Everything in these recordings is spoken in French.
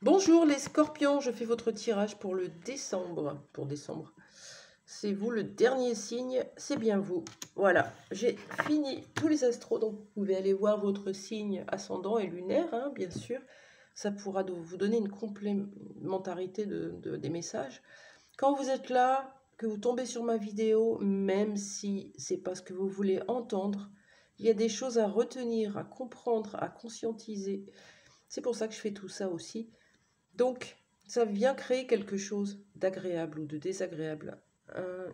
Bonjour les scorpions, je fais votre tirage pour le décembre. Pour décembre. C'est vous le dernier signe, c'est bien vous. Voilà, j'ai fini tous les astros, donc vous pouvez aller voir votre signe ascendant et lunaire, hein, bien sûr. Ça pourra vous donner une complémentarité des messages. Quand vous êtes là, que vous tombez sur ma vidéo, même si c'est pas ce que vous voulez entendre, il y a des choses à retenir, à comprendre, à conscientiser. C'est pour ça que je fais tout ça aussi. Donc, ça vient créer quelque chose d'agréable ou de désagréable.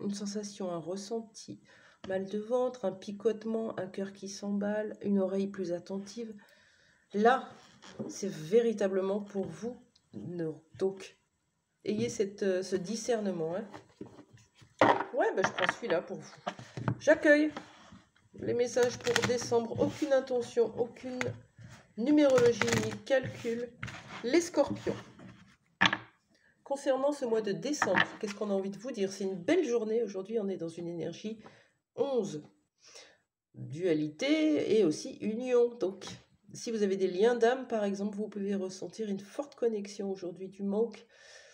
Une sensation, un ressenti, mal de ventre, un picotement, un cœur qui s'emballe, une oreille plus attentive. Là, c'est véritablement pour vous. Donc, ayez ce discernement. Hein. Ouais, je prends celui-là pour vous. J'accueille les messages pour décembre. Aucune intention, aucune numérologie ni calcul. Les scorpions. Concernant ce mois de décembre, qu'est-ce qu'on a envie de vous dire? C'est une belle journée. Aujourd'hui, on est dans une énergie 11. Dualité et aussi union. Donc, si vous avez des liens d'âme, par exemple, vous pouvez ressentir une forte connexion aujourd'hui, du manque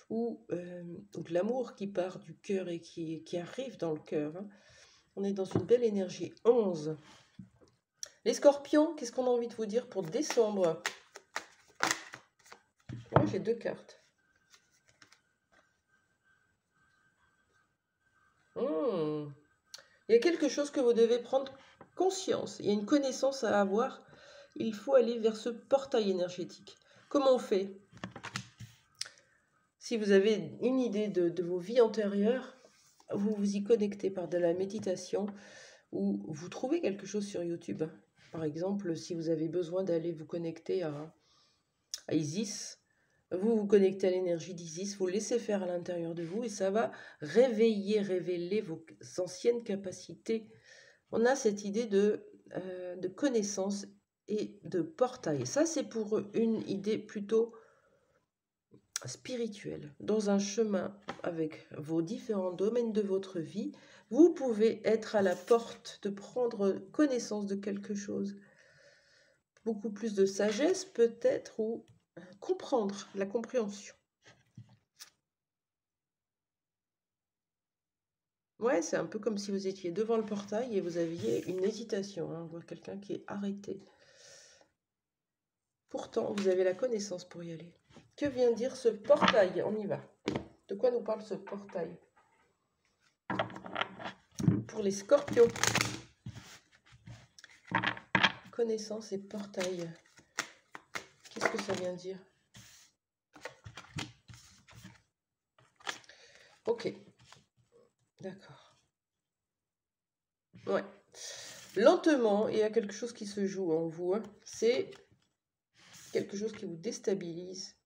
ou de l'amour qui part du cœur et qui arrive dans le cœur. Hein. On est dans une belle énergie 11. Les scorpions, qu'est-ce qu'on a envie de vous dire pour décembre? Moi, j'ai 2 cartes. Il y a quelque chose que vous devez prendre conscience. Il y a une connaissance à avoir. Il faut aller vers ce portail énergétique. Comment on fait? Si vous avez une idée de vos vies antérieures, vous vous y connectez par de la méditation ou vous trouvez quelque chose sur YouTube. Par exemple, si vous avez besoin d'aller vous connecter à Isis, vous vous connectez à l'énergie d'Isis, vous laissez faire à l'intérieur de vous et ça va révéler vos anciennes capacités. On a cette idée de connaissance et de portail. Ça, c'est pour une idée plutôt spirituelle. Dans un chemin avec vos différents domaines de votre vie, vous pouvez être à la porte de prendre connaissance de quelque chose. Beaucoup plus de sagesse peut-être ou comprendre, la compréhension. Ouais, c'est un peu comme si vous étiez devant le portail et vous aviez une hésitation. Hein, on voit quelqu'un qui est arrêté. Pourtant, vous avez la connaissance pour y aller. Que vient dire ce portail? On y va. De quoi nous parle ce portail? Pour les scorpions. Connaissance et portail. Qu'est-ce que ça vient dire? Ok. D'accord. Ouais. Lentement, il y a quelque chose qui se joue en vous. Hein. C'est quelque chose qui vous déstabilise,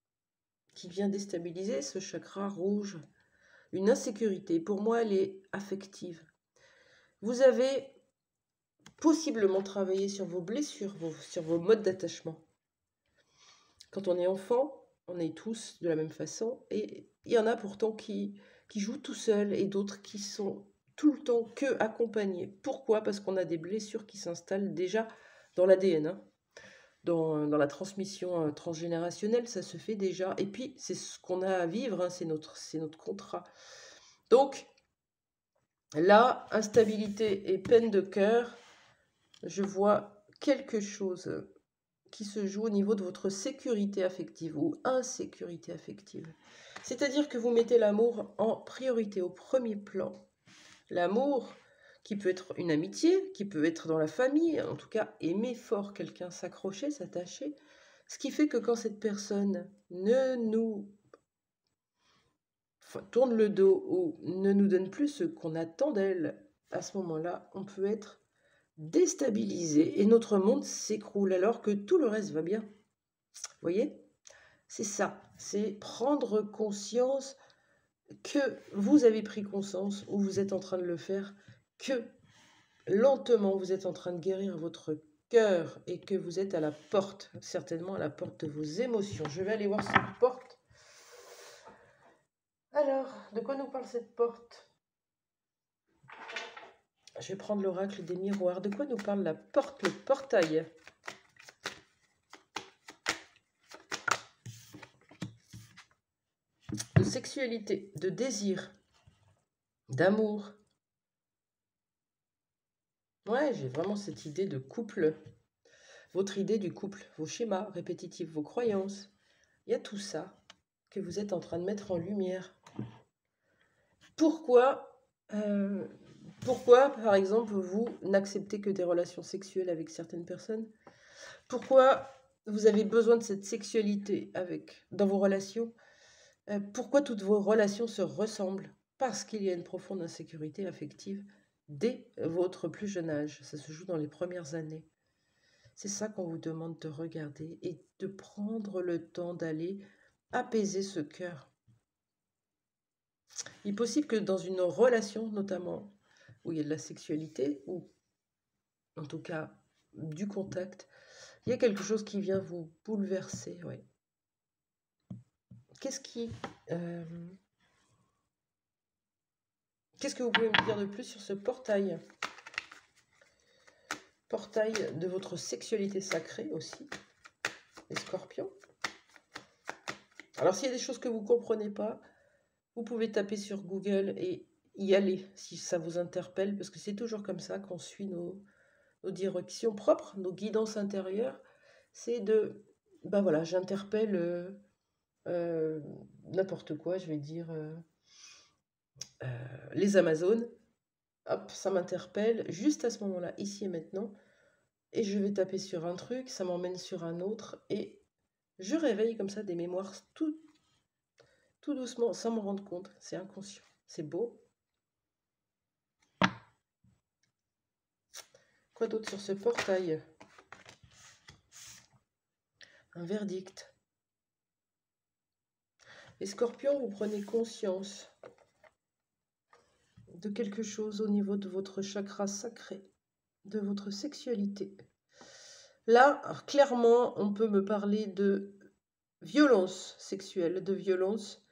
qui vient déstabiliser ce chakra rouge. Une insécurité. Pour moi, elle est affective. Vous avez possiblement travaillé sur vos blessures, sur vos modes d'attachement. Quand on est enfant, on est tous de la même façon. Et il y en a pourtant qui jouent tout seuls et d'autres qui sont tout le temps que accompagnés. Pourquoi? Parce qu'on a des blessures qui s'installent déjà dans l'ADN. Hein. Dans la transmission transgénérationnelle, ça se fait déjà. Et puis, c'est ce qu'on a à vivre, hein, c'est notre contrat. Donc, là, instabilité et peine de cœur, je vois quelque chose qui se joue au niveau de votre sécurité affective ou insécurité affective. C'est-à-dire que vous mettez l'amour en priorité, au premier plan. L'amour qui peut être une amitié, qui peut être dans la famille, en tout cas aimer fort quelqu'un, s'accrocher, s'attacher. Ce qui fait que quand cette personne ne nous tourne le dos ou ne nous donne plus ce qu'on attend d'elle, à ce moment-là, on peut être déstabilisé et notre monde s'écroule alors que tout le reste va bien. Vous voyez? C'est ça, c'est prendre conscience que vous avez pris conscience ou vous êtes en train de le faire, que lentement vous êtes en train de guérir votre cœur et que vous êtes à la porte, certainement à la porte de vos émotions. Je vais aller voir cette porte. Alors, de quoi nous parle cette porte? Je vais prendre l'oracle des miroirs. De quoi nous parle la porte, le portail? de sexualité, de désir, d'amour. Ouais, j'ai vraiment cette idée de couple. Votre idée du couple, vos schémas répétitifs, vos croyances. Il y a tout ça que vous êtes en train de mettre en lumière. Pourquoi, par exemple, vous n'acceptez que des relations sexuelles avec certaines personnes? Pourquoi vous avez besoin de cette sexualité dans vos relations? Pourquoi toutes vos relations se ressemblent? Parce qu'il y a une profonde insécurité affective dès votre plus jeune âge. Ça se joue dans les premières années. C'est ça qu'on vous demande de regarder et de prendre le temps d'aller apaiser ce cœur. Il est possible que dans une relation, notamment, où il y a de la sexualité, ou en tout cas du contact, il y a quelque chose qui vient vous bouleverser. Ouais. Qu'est-ce que vous pouvez me dire de plus sur ce portail? Portail de votre sexualité sacrée aussi, les scorpions. Alors s'il y a des choses que vous ne comprenez pas, vous pouvez taper sur Google et y aller si ça vous interpelle, parce que c'est toujours comme ça qu'on suit nos directions propres, nos guidances intérieures. C'est de, ben voilà, j'interpelle n'importe quoi, je vais dire les Amazones. Hop, ça m'interpelle juste à ce moment-là, ici et maintenant. Et je vais taper sur un truc, ça m'emmène sur un autre, et je réveille comme ça des mémoires tout doucement, sans m'en rendre compte. C'est inconscient. C'est beau. Quoi d'autre sur ce portail? Un verdict. Les scorpions, vous prenez conscience de quelque chose au niveau de votre chakra sacré, de votre sexualité. Là, clairement, on peut me parler de violence sexuelle, de violence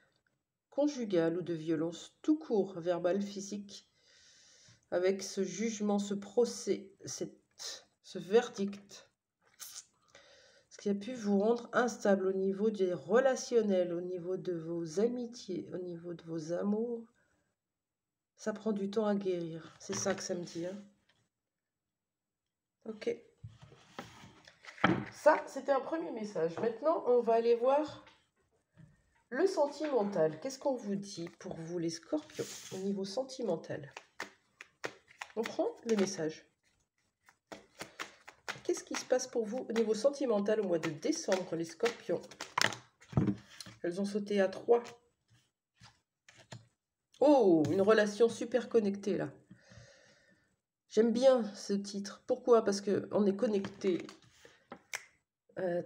conjugale ou de violence tout court, verbale, physique, avec ce jugement, ce procès, ce verdict. Ce qui a pu vous rendre instable au niveau des relationnels, au niveau de vos amitiés, au niveau de vos amours. Ça prend du temps à guérir. C'est ça que ça me dit. Hein. Ok. Ça, c'était un premier message. Maintenant, on va aller voir le sentimental. Qu'est-ce qu'on vous dit pour vous, les scorpions, au niveau sentimental? On prend les messages. Qu'est-ce qui se passe pour vous au niveau sentimental au mois de décembre, les scorpions? Elles ont sauté à 3. Oh, une relation super connectée, là. J'aime bien ce titre. Pourquoi? Parce qu'on est connecté.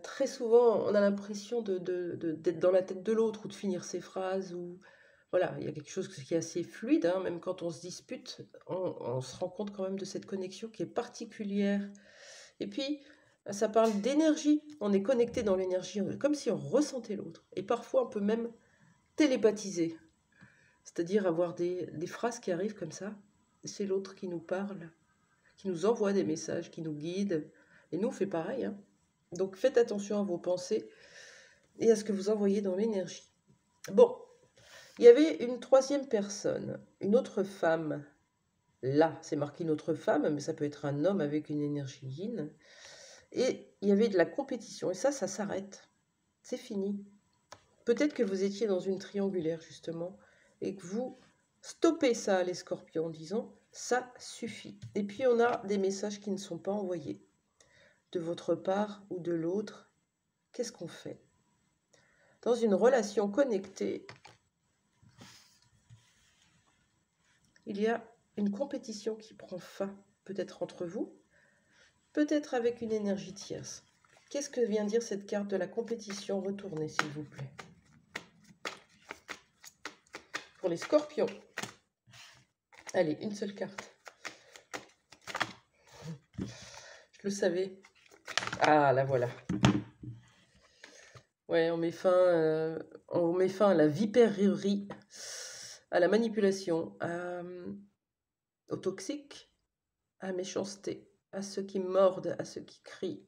Très souvent, on a l'impression d'être dans la tête de l'autre ou de finir ses phrases. Ou voilà, il y a quelque chose qui est assez fluide. Hein, même quand on se dispute, on se rend compte quand même de cette connexion qui est particulière. Et puis, ça parle d'énergie. On est connecté dans l'énergie, comme si on ressentait l'autre. Et parfois, on peut même télépathiser. C'est-à-dire avoir des phrases qui arrivent comme ça. C'est l'autre qui nous parle, qui nous envoie des messages, qui nous guide. Et nous, on fait pareil. Hein. Donc, faites attention à vos pensées et à ce que vous envoyez dans l'énergie. Bon, il y avait une troisième personne, une autre femme. Là, c'est marqué une autre femme, mais ça peut être un homme avec une énergie yin. Et il y avait de la compétition. Et ça s'arrête. C'est fini. Peut-être que vous étiez dans une triangulaire, justement, et que vous stoppez ça, les scorpions, en disant « ça suffit ». Et puis, on a des messages qui ne sont pas envoyés. De votre part ou de l'autre, qu'est-ce qu'on fait? Dans une relation connectée, il y a une compétition qui prend fin, peut-être entre vous, peut-être avec une énergie tierce. Qu'est-ce que vient dire cette carte de la compétition? Retournez, s'il vous plaît. Pour les scorpions. Allez, une seule carte. Je le savais. Ah, la voilà. Ouais, on met fin à la vipérerie, à la manipulation, au toxique, à la méchanceté, à ceux qui mordent, à ceux qui crient.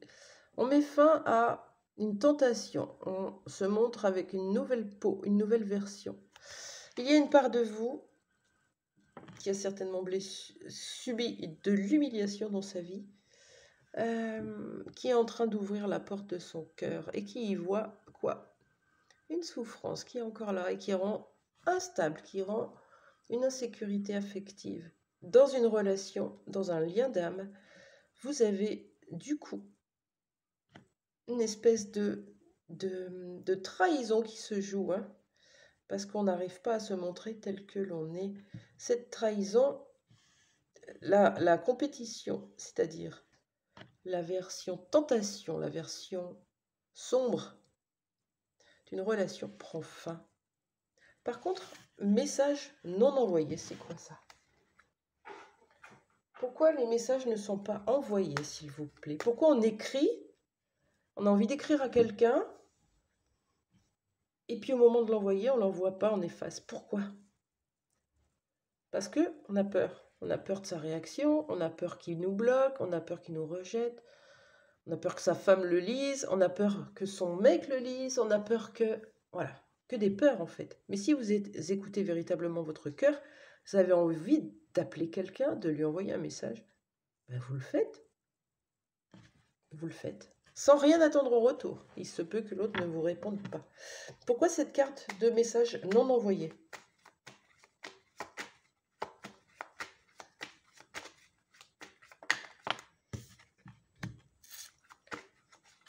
On met fin à une tentation. On se montre avec une nouvelle peau, une nouvelle version. Il y a une part de vous qui a certainement subi de l'humiliation dans sa vie, qui est en train d'ouvrir la porte de son cœur et qui y voit quoi? Une souffrance qui est encore là et qui rend instable, qui rend une insécurité affective. Dans une relation, dans un lien d'âme, vous avez du coup une espèce de trahison qui se joue, hein, parce qu'on n'arrive pas à se montrer tel que l'on est. Cette trahison, la compétition, c'est-à-dire la version tentation, la version sombre d'une relation prend fin. Par contre, message non envoyé, c'est quoi ça? Pourquoi les messages ne sont pas envoyés, s'il vous plaît? Pourquoi on écrit, on a envie d'écrire à quelqu'un, et puis au moment de l'envoyer, on ne l'envoie pas, on efface. Pourquoi? Parce qu'on a peur. On a peur de sa réaction, on a peur qu'il nous bloque, on a peur qu'il nous rejette, on a peur que sa femme le lise, on a peur que son mec le lise, on a peur que... Voilà, que des peurs en fait. Mais si vous écoutez véritablement votre cœur, vous avez envie d'appeler quelqu'un, de lui envoyer un message, ben vous le faites. Vous le faites. Sans rien attendre au retour. Il se peut que l'autre ne vous réponde pas. Pourquoi cette carte de message non envoyé?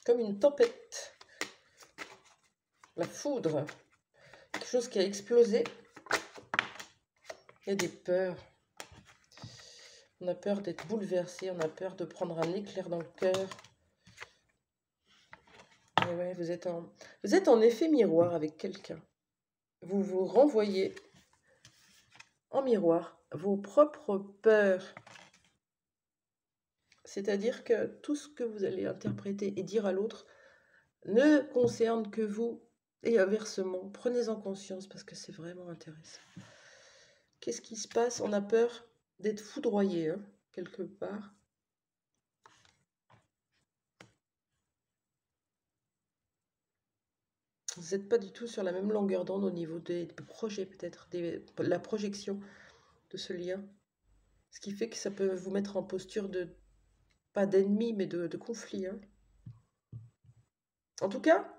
Comme une tempête. La foudre. Quelque chose qui a explosé. Il y a des peurs. On a peur d'être bouleversé. On a peur de prendre un éclair dans le cœur. Et ouais, vous êtes en effet miroir avec quelqu'un. Vous vous renvoyez en miroir vos propres peurs. C'est-à-dire que tout ce que vous allez interpréter et dire à l'autre ne concerne que vous et inversement. Prenez-en conscience parce que c'est vraiment intéressant. Qu'est-ce qui se passe? On a peur d'être foudroyé, hein, quelque part. Vous n'êtes pas du tout sur la même longueur d'onde au niveau des projets, peut-être, la projection de ce lien. Ce qui fait que ça peut vous mettre en posture de, pas d'ennemi, mais de conflit. Hein. En tout cas,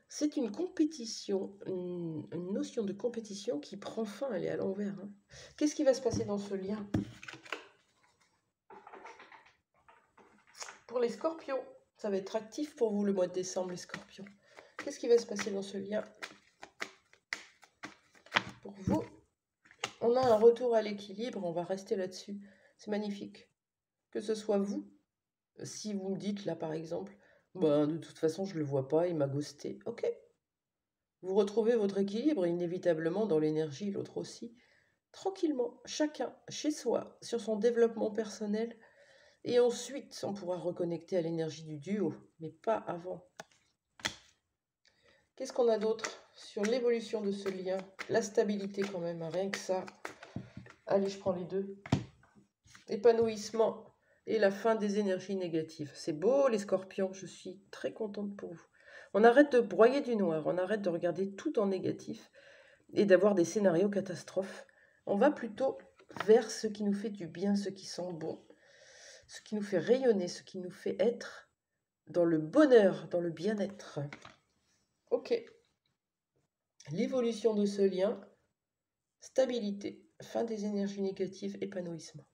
c'est une compétition, une notion de compétition qui prend fin, elle est à l'envers. Hein. Qu'est-ce qui va se passer dans ce lien? Pour les scorpions, ça va être actif pour vous le mois de décembre, les scorpions. Qu'est-ce qui va se passer dans ce lien? Pour vous, on a un retour à l'équilibre, on va rester là-dessus. C'est magnifique. Que ce soit vous, si vous me dites là par exemple, ben, de toute façon je ne le vois pas, il m'a ghosté. Ok. Vous retrouvez votre équilibre inévitablement dans l'énergie, l'autre aussi. Tranquillement, chacun chez soi, sur son développement personnel. Et ensuite, on pourra reconnecter à l'énergie du duo, mais pas avant. Qu'est-ce qu'on a d'autre sur l'évolution de ce lien? La stabilité quand même, hein, rien que ça. Allez, je prends les deux. Épanouissement et la fin des énergies négatives. C'est beau les scorpions, je suis très contente pour vous. On arrête de broyer du noir, on arrête de regarder tout en négatif et d'avoir des scénarios catastrophes. On va plutôt vers ce qui nous fait du bien, ce qui sent bon, ce qui nous fait rayonner, ce qui nous fait être dans le bonheur, dans le bien-être. Ok. L'évolution de ce lien, stabilité, fin des énergies négatives, épanouissement.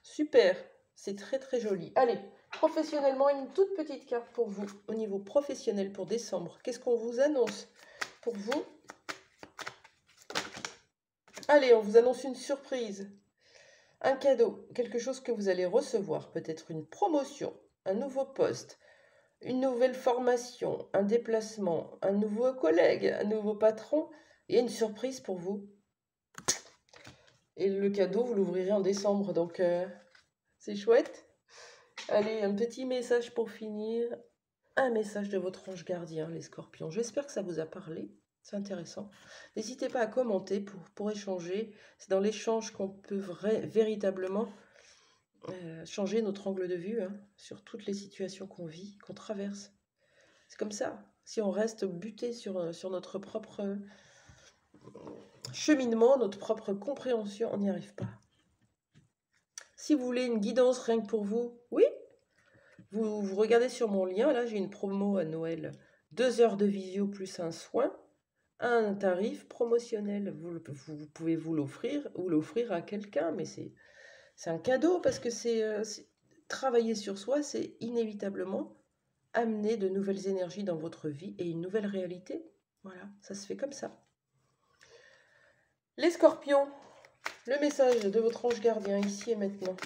Super, c'est très très joli. Allez, professionnellement, une toute petite carte pour vous au niveau professionnel pour décembre. Qu'est-ce qu'on vous annonce pour vous? Allez, on vous annonce une surprise. Un cadeau, quelque chose que vous allez recevoir, peut-être une promotion, un nouveau poste, une nouvelle formation, un déplacement, un nouveau collègue, un nouveau patron. Il y a une surprise pour vous. Et le cadeau, vous l'ouvrirez en décembre, donc c'est chouette. Allez, un petit message pour finir. Un message de votre ange gardien, les scorpions. J'espère que ça vous a parlé. C'est intéressant. N'hésitez pas à commenter pour échanger. C'est dans l'échange qu'on peut véritablement changer notre angle de vue hein, sur toutes les situations qu'on vit, qu'on traverse. C'est comme ça. Si on reste buté sur notre propre cheminement, notre propre compréhension, on n'y arrive pas. Si vous voulez une guidance rien que pour vous, oui, vous regardez sur mon lien, là j'ai une promo à Noël, 2 heures de visio plus un soin, un tarif promotionnel. Vous pouvez vous l'offrir ou l'offrir à quelqu'un, mais c'est un cadeau parce que travailler sur soi, c'est inévitablement amener de nouvelles énergies dans votre vie et une nouvelle réalité. Voilà, ça se fait comme ça. Les scorpions, le message de votre ange gardien ici et maintenant.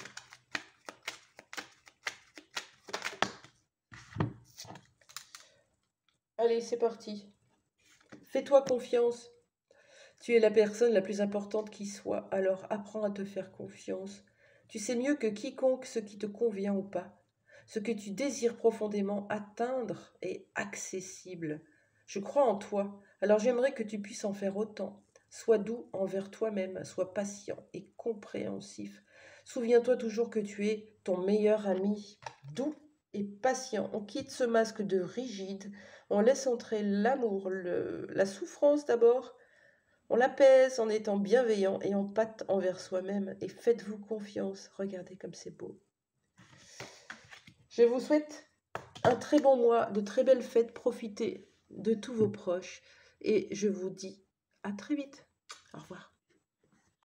Allez, c'est parti. Fais-toi confiance. Tu es la personne la plus importante qui soit, alors apprends à te faire confiance. Tu sais mieux que quiconque ce qui te convient ou pas. Ce que tu désires profondément atteindre est accessible. Je crois en toi, alors j'aimerais que tu puisses en faire autant. Sois doux envers toi-même, sois patient et compréhensif. Souviens-toi toujours que tu es ton meilleur ami, doux et patient. On quitte ce masque de rigide, on laisse entrer l'amour, la souffrance d'abord. On l'apaise en étant bienveillant et empathe envers soi-même. Et faites-vous confiance. Regardez comme c'est beau. Je vous souhaite un très bon mois, de très belles fêtes. Profitez de tous vos proches. Et je vous dis à très vite. Au revoir.